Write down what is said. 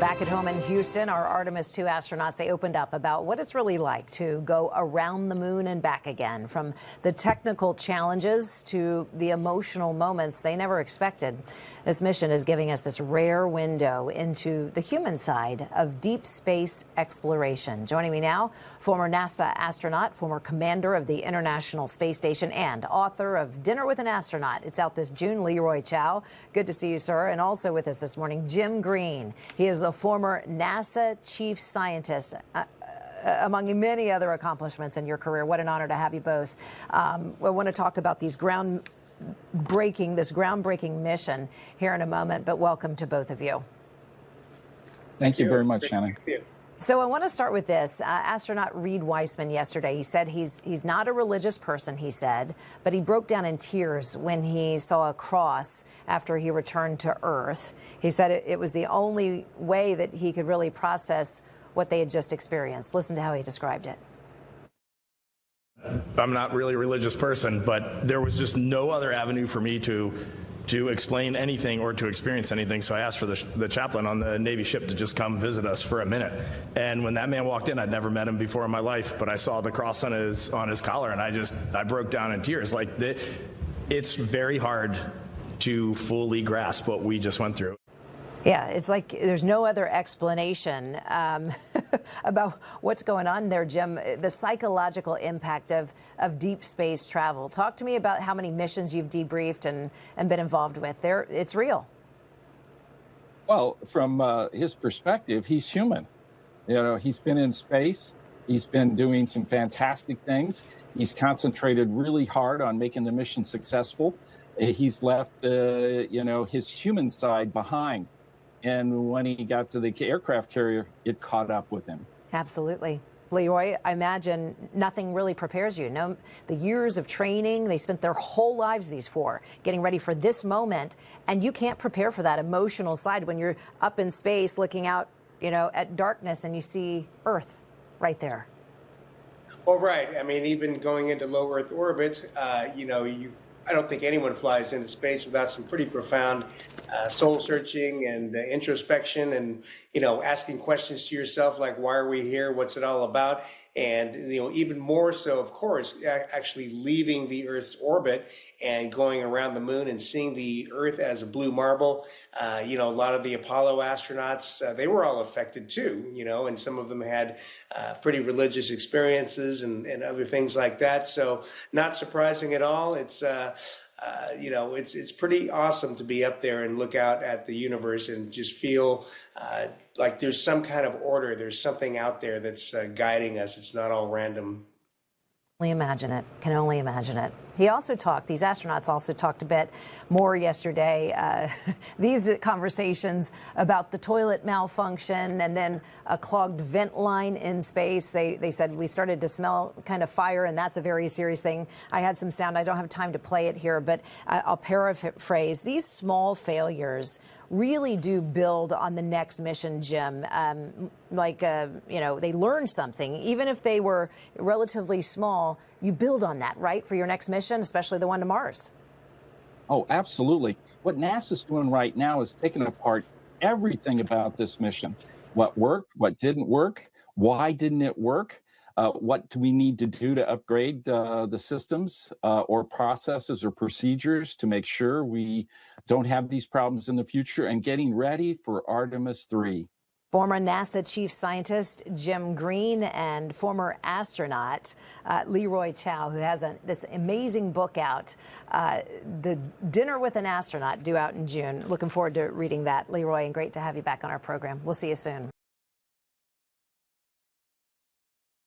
Back at home in Houston, our Artemis 2 astronauts, they opened up about what it's really like to go around the moon and back again, from the technical challenges to the emotional moments they never expected. This mission is giving us this rare window into the human side of deep space exploration. Joining me now, former NASA astronaut, former commander of the International Space Station, and author of Dinner with an Astronaut. It's out this June, Leroy Chiao. Good to see you, sir. And also with us this morning, Jim Green. He is a former NASA chief scientist, among many other accomplishments in your career. What an honor to have you both. I want to talk about this groundbreaking mission here in a moment, but welcome to both of you. Thank you very much, Shannon. So I want to start with this. Astronaut Reed Weissman yesterday, he said he's not a religious person, he said, but he broke down in tears when he saw a cross after he returned to Earth. He said it was the only way that he could really process what they had just experienced. Listen to how he described it. I'm not really a religious person, but there was just no other avenue for me to explain anything or to experience anything. So I asked for the chaplain on the Navy ship to just come visit us for a minute. And when that man walked in, I'd never met him before in my life, but I saw the cross on his collar, and I broke down in tears. Like, it's very hard to fully grasp what we just went through. Yeah, it's like there's no other explanation about what's going on there, Jim. The psychological impact of deep space travel. Talk to me about how many missions you've debriefed and been involved with. It's real. Well, from his perspective, he's human. You know, he's been in space. He's been doing some fantastic things. He's concentrated really hard on making the mission successful. He's left, his human side behind. And when he got to the aircraft carrier, it caught up with him. Absolutely. Leroy, I imagine nothing really prepares you. No, the years of training, they spent their whole lives, these four, getting ready for this moment. And you can't prepare for that emotional side when you're up in space looking out, at darkness and you see Earth right there. Well, right. I mean, even going into low Earth orbit, I don't think anyone flies into space without some pretty profound soul searching and introspection and, asking questions to yourself like, why are we here? What's it all about? And, even more so, of course, actually leaving the Earth's orbit and going around the moon and seeing the Earth as a blue marble. A lot of the Apollo astronauts, they were all affected too, and some of them had pretty religious experiences and other things like that. So not surprising at all. It's pretty awesome to be up there and look out at the universe and just feel like there's some kind of order. There's something out there that's guiding us. It's not all random. Can only imagine it. These astronauts also talked a bit more yesterday. These conversations about the toilet malfunction and then a clogged vent line in space. They said we started to smell kind of fire, and that's a very serious thing. I had some sound. I don't have time to play it here, but I'll paraphrase. These small failures really do build on the next mission, Jim. They learned something. Even if they were relatively small, you build on that, right, for your next mission, especially the one to Mars. Oh, absolutely. What NASA's doing right now is taking apart everything about this mission. What worked, what didn't work, why didn't it work? What do we need to do to upgrade the systems or processes or procedures to make sure we don't have these problems in the future, and getting ready for Artemis 3. Former NASA chief scientist Jim Green and former astronaut Leroy Chiao, who has this amazing book out, The Dinner with an Astronaut, due out in June. Looking forward to reading that, Leroy, and great to have you back on our program. We'll see you soon.